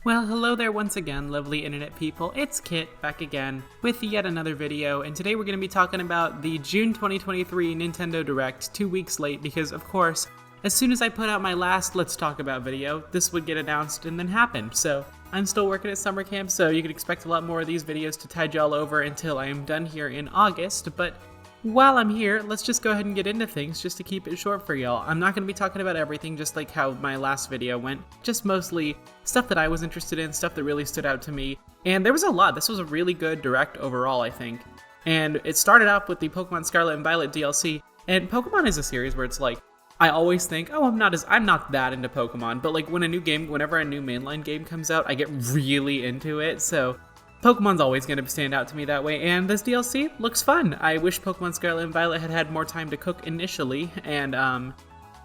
Well, hello there once again, lovely internet people. It's Kit, back again, with yet another video, and today we're going to be talking about the June 2023 Nintendo Direct, 2 weeks late, because of course, as soon as I put out my last Let's Talk About video, this would get announced and then happen. So, I'm still working at summer camp, so you can expect a lot more of these videos to tide y'all over until I am done here in August, but while I'm here, let's just go ahead and get into things just to keep it short for y'all. I'm not going to be talking about everything just like how my last video went, just mostly stuff that I was interested in, stuff that really stood out to me. And there was a lot. This was a really good Direct overall, I think. And it started off with the Pokemon Scarlet and Violet DLC, and Pokemon is a series where it's like, I always think, oh, I'm not that into Pokemon, but like whenever a new mainline game comes out, I get really into it, so Pokemon's always going to stand out to me that way, and this DLC looks fun. I wish Pokemon Scarlet and Violet had had more time to cook initially, and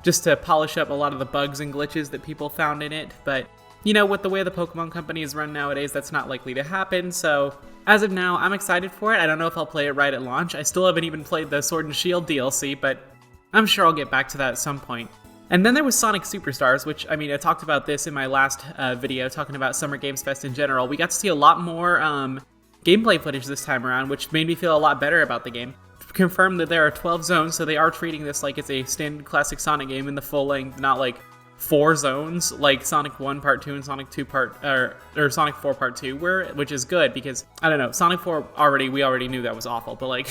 just to polish up a lot of the bugs and glitches that people found in it, but you know, with the way the Pokemon Company is run nowadays, that's not likely to happen, so as of now, I'm excited for it. I don't know if I'll play it right at launch. I still haven't even played the Sword and Shield DLC, but I'm sure I'll get back to that at some point. And then there was Sonic Superstars, which, I mean, I talked about this in my last video, talking about Summer Games Fest in general. We got to see a lot more gameplay footage this time around, which made me feel a lot better about the game. Confirmed that there are 12 zones, so they are treating this like it's a standard classic Sonic game in the full length, not like 4 zones, like Sonic 1 Part 2 and Sonic 2 or Sonic 4 Part 2 were, which is good because, I don't know, Sonic 4 we already knew that was awful, but like,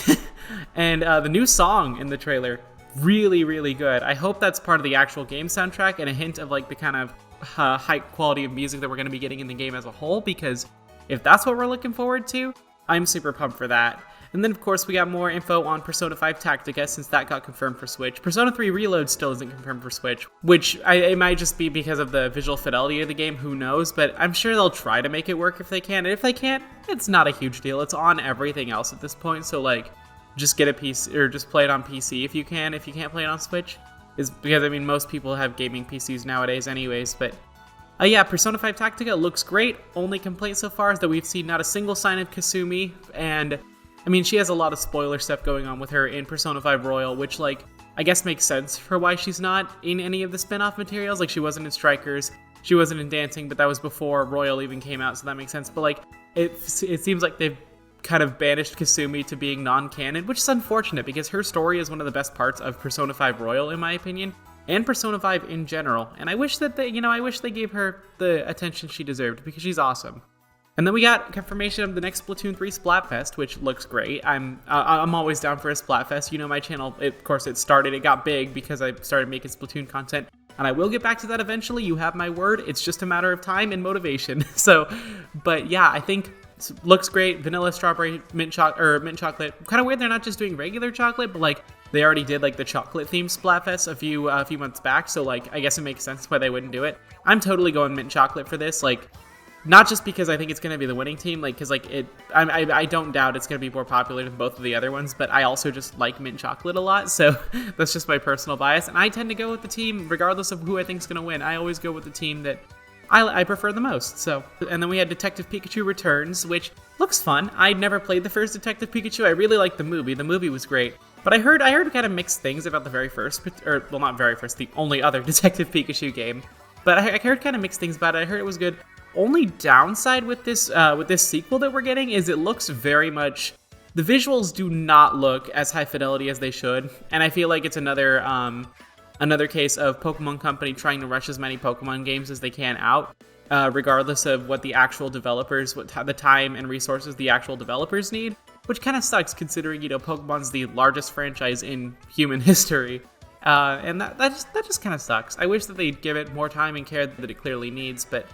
and the new song in the trailer, really, really good. I hope that's part of the actual game soundtrack and a hint of like the kind of high quality of music that we're going to be getting in the game as a whole, because if that's what we're looking forward to, I'm super pumped for that. And then of course we got more info on Persona 5 Tactica since that got confirmed for Switch. Persona 3 Reload still isn't confirmed for Switch, which it might just be because of the visual fidelity of the game, who knows, but I'm sure they'll try to make it work if they can, and if they can't, it's not a huge deal. It's on everything else at this point, so like, just get a PC, or just play it on PC if you can. If you can't play it on Switch, is because I mean most people have gaming PCs nowadays anyways. But yeah, Persona 5 Tactica looks great. Only complaint so far is that we've seen not a single sign of Kasumi, and I mean she has a lot of spoiler stuff going on with her in Persona 5 Royal, which like I guess makes sense for why she's not in any of the spin-off materials. Like she wasn't in Strikers, she wasn't in Dancing, but that was before Royal even came out, so that makes sense. But like it seems like they've kind of banished Kasumi to being non-canon, which is unfortunate because her story is one of the best parts of Persona 5 Royal in my opinion, and Persona 5 in general, and I wish that I wish they gave her the attention she deserved because she's awesome. And then we got confirmation of the next Splatoon 3 Splatfest, which looks great. I'm always down for a Splatfest. You know my channel, of course it got big because I started making Splatoon content, and I will get back to that eventually. You have my word. It's just a matter of time and motivation. So, but yeah, I think looks great. Vanilla, strawberry, mint chocolate. Kind of weird they're not just doing regular chocolate, but like they already did like the chocolate themed Splatfest a few months back. So like I guess it makes sense why they wouldn't do it. I'm totally going mint chocolate for this. Like not just because I think it's gonna be the winning team, like because like I don't doubt it's gonna be more popular than both of the other ones, but I also just like mint chocolate a lot. So that's just my personal bias, and I tend to go with the team regardless of who I think is gonna win. I always go with the team that I prefer the most. So, and then we had Detective Pikachu Returns, which looks fun. I'd never played the first Detective Pikachu. I really liked the movie. The movie was great. But I heard kind of mixed things about the very first, or well, not very first, the only other Detective Pikachu game. But I heard kind of mixed things about it. I heard it was good. Only downside with this sequel that we're getting is it looks very much, the visuals do not look as high fidelity as they should, and I feel like it's another case of Pokemon Company trying to rush as many Pokemon games as they can out, regardless of what the actual developers, the time and resources the actual developers need, which kind of sucks considering, you know, Pokemon's the largest franchise in human history, and that just kind of sucks. I wish that they'd give it more time and care that it clearly needs, but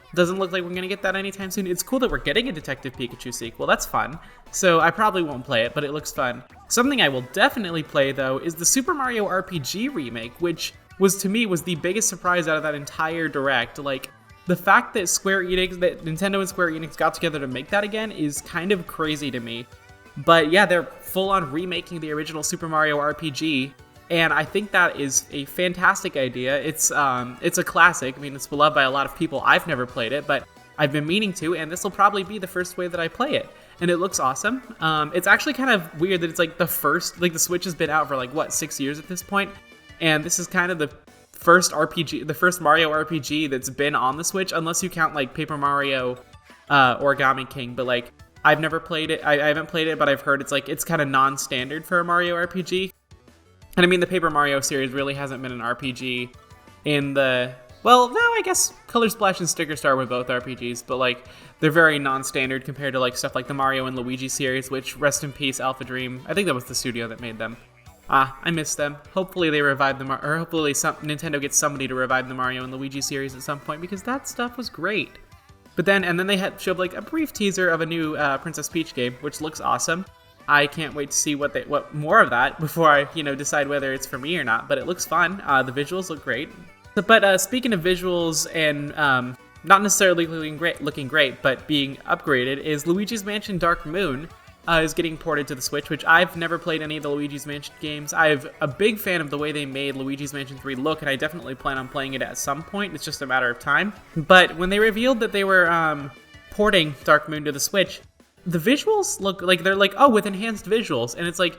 it doesn't look like we're gonna get that anytime soon. It's cool that we're getting a Detective Pikachu sequel, that's fun. So I probably won't play it, but it looks fun. Something I will definitely play though is the Super Mario RPG remake, which was the biggest surprise out of that entire Direct. Like, the fact that Nintendo and Square Enix got together to make that again is kind of crazy to me. But yeah, they're full on remaking the original Super Mario RPG, and I think that is a fantastic idea. It's a classic. I mean, it's beloved by a lot of people. I've never played it, but I've been meaning to, and this will probably be the first way that I play it. And it looks awesome. It's actually kind of weird that it's like the Switch has been out for like, what, 6 years at this point? And this is kind of the first RPG, the first Mario RPG that's been on the Switch, unless you count like Paper Mario Origami King, but like I've never played it. I haven't played it, but I've heard it's kind of non-standard for a Mario RPG. And I mean, the Paper Mario series really hasn't been an RPG in the... Well, no, I guess Color Splash and Sticker Star were both RPGs, but like they're very non-standard compared to like stuff like the Mario and Luigi series, which, rest in peace, Alpha Dream. I think that was the studio that made them. I miss them. Hopefully they revive them, or hopefully Nintendo gets somebody to revive the Mario and Luigi series at some point, because that stuff was great. But then they showed like a brief teaser of a new Princess Peach game, which looks awesome. I can't wait to see what more of that before I decide whether it's for me or not. But it looks fun. The visuals look great. But speaking of visuals and not necessarily looking great, but being upgraded, is Luigi's Mansion Dark Moon is getting ported to the Switch, which I've never played any of the Luigi's Mansion games. I'm a big fan of the way they made Luigi's Mansion 3 look, and I definitely plan on playing it at some point. It's just a matter of time. But when they revealed that they were porting Dark Moon to the Switch, the visuals look like they're like, oh, with enhanced visuals, and it's like,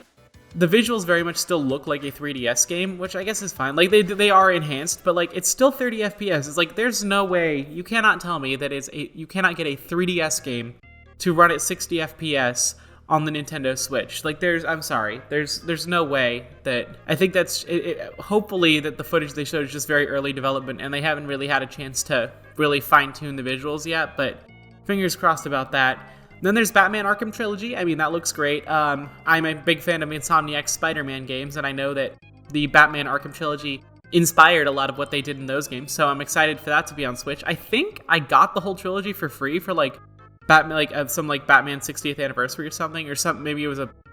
the visuals very much still look like a 3DS game, which I guess is fine. Like, they are enhanced, but like, it's still 30 FPS. It's like, there's no way, you cannot tell me that you cannot get a 3DS game to run at 60 FPS on the Nintendo Switch. Like, I'm sorry, there's no way that, I think that's, hopefully that the footage they showed is just very early development, and they haven't really had a chance to really fine-tune the visuals yet, but fingers crossed about that. Then there's Batman Arkham Trilogy. I mean, that looks great. I'm a big fan of Insomniac's Spider-Man games, and I know that the Batman Arkham Trilogy inspired a lot of what they did in those games, so I'm excited for that to be on Switch. I think I got the whole trilogy for free for like Batman, some Batman 60th anniversary or something. Maybe it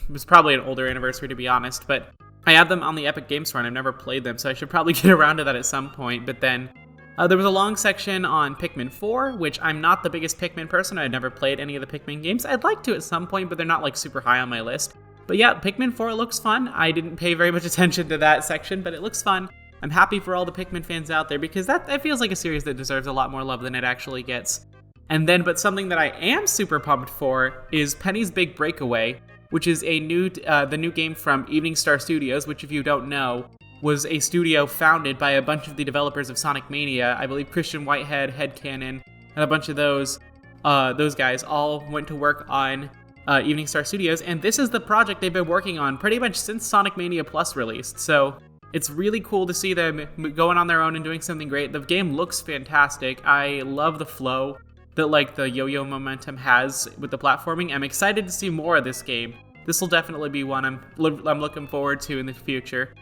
was probably an older anniversary, to be honest, but I have them on the Epic Games Store and I've never played them, so I should probably get around to that at some point. But then there was a long section on Pikmin 4, which I'm not the biggest Pikmin person. I've never played any of the Pikmin games. I'd like to at some point, but they're not like super high on my list. But yeah, Pikmin 4 looks fun. I didn't pay very much attention to that section, but it looks fun. I'm happy for all the Pikmin fans out there, because that feels like a series that deserves a lot more love than it actually gets. And then, but something that I am super pumped for is Penny's Big Breakaway, which is the new game from Evening Star Studios, which, if you don't know, was a studio founded by a bunch of the developers of Sonic Mania. I believe Christian Whitehead, Headcanon, and a bunch of those guys all went to work on Evening Star Studios, and this is the project they've been working on pretty much since Sonic Mania Plus released. So it's really cool to see them going on their own and doing something great. The game looks fantastic. I love the flow that like the yo-yo momentum has with the platforming. I'm excited to see more of this game. This will definitely be one I'm looking forward to in the future.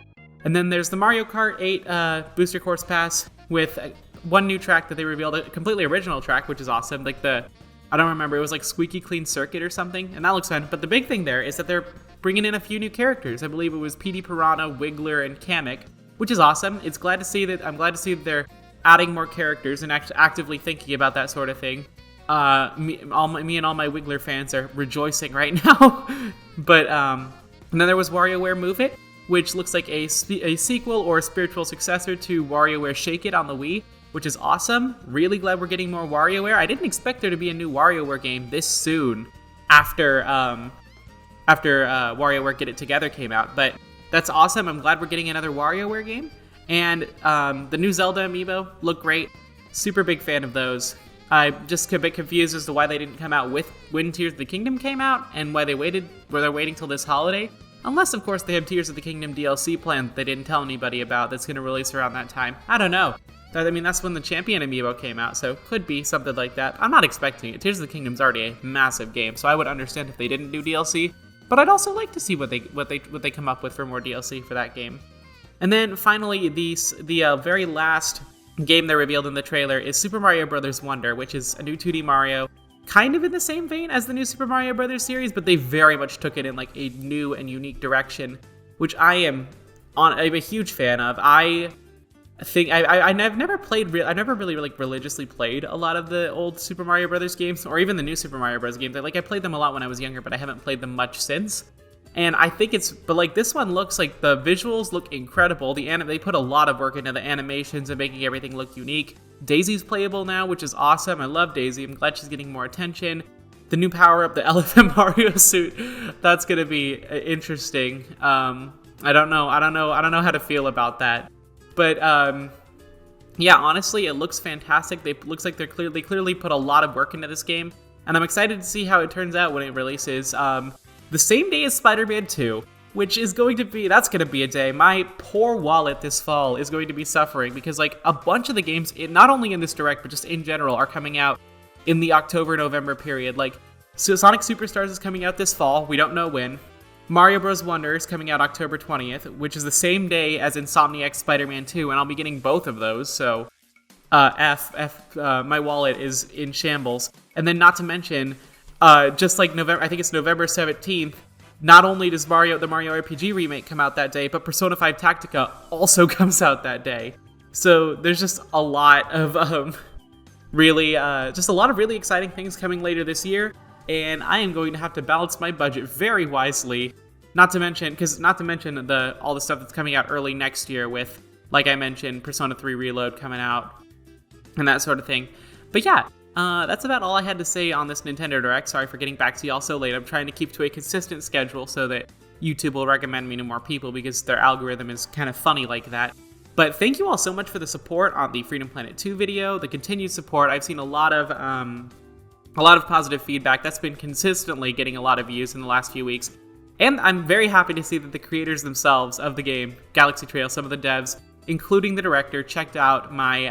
And then there's the Mario Kart 8 Booster Course Pass with one new track that they revealed, a completely original track, which is awesome. Like I don't remember, it was like Squeaky Clean Circuit or something, and that looks fun. But the big thing there is that they're bringing in a few new characters. I believe it was Petey Piranha, Wiggler, and Kamek, which is awesome. I'm glad to see that they're adding more characters and actually actively thinking about that sort of thing. Me and all my Wiggler fans are rejoicing right now. But and then there was WarioWare Move It, which looks like a sequel or a spiritual successor to WarioWare Shake It on the Wii, which is awesome. Really glad we're getting more WarioWare. I didn't expect there to be a new WarioWare game this soon after WarioWare Get It Together came out, but that's awesome. I'm glad we're getting another WarioWare game. And the new Zelda amiibo look great. Super big fan of those. I'm just a bit confused as to why they didn't come out when Tears of the Kingdom came out, and why they're waiting till this holiday. Unless, of course, they have Tears of the Kingdom DLC planned that they didn't tell anybody about that's going to release around that time. I don't know. I mean, that's when the Champion amiibo came out, so could be something like that. I'm not expecting it. Tears of the Kingdom's already a massive game, so I would understand if they didn't do DLC. But I'd also like to see what they come up with for more DLC for that game. And then finally, the very last game they revealed in the trailer is Super Mario Bros. Wonder, which is a new 2D Mario, kind of in the same vein as the new Super Mario Bros. Series, but they very much took it in like a new and unique direction, which I'm a huge fan of. I think I've never really like religiously played a lot of the old Super Mario Bros. Games, or even the new Super Mario Bros. Games. I played them a lot when I was younger, but I haven't played them much since. And I think but like this one looks like the visuals look incredible. They put a lot of work into the animations and making everything look unique. Daisy's playable now, which is awesome. I love Daisy. I'm glad she's getting more attention. The new power-up, the Elephant Mario suit, that's gonna be interesting. I don't know how to feel about that. But yeah, honestly, it looks fantastic. Looks like they clearly put a lot of work into this game, and I'm excited to see how it turns out when it releases. The same day as Spider-Man 2, which is that's going to be a day. My poor wallet this fall is going to be suffering because like a bunch of the games, not only in this Direct, but just in general, are coming out in the October-November period. Like, so Sonic Superstars is coming out this fall. We don't know when. Mario Bros. Wonder is coming out October 20th, which is the same day as Insomniac's Spider-Man 2, and I'll be getting both of those, so my wallet is in shambles. And then not to mention, just like November, I think it's November 17th, not only does the Mario RPG remake come out that day, but Persona 5 Tactica also comes out that day. So there's just a lot of really exciting things coming later this year. And I am going to have to balance my budget very wisely, not to mention all the stuff that's coming out early next year with, like I mentioned, Persona 3 Reload coming out, and that sort of thing. But yeah, that's about all I had to say on this Nintendo Direct. Sorry for getting back to y'all so late. I'm trying to keep to a consistent schedule so that YouTube will recommend me to more people because their algorithm is kind of funny like that. But thank you all so much for the support on the Freedom Planet 2 video, the continued support. I've seen a lot of positive feedback. That's been consistently getting a lot of views in the last few weeks. And I'm very happy to see that the creators themselves of the game, Galaxy Trail, some of the devs, including the director, checked out my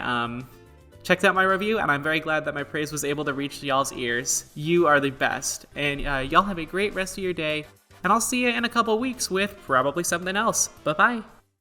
review, and I'm very glad that my praise was able to reach y'all's ears. You are the best. And y'all have a great rest of your day, and I'll see you in a couple weeks with probably something else. Bye-bye.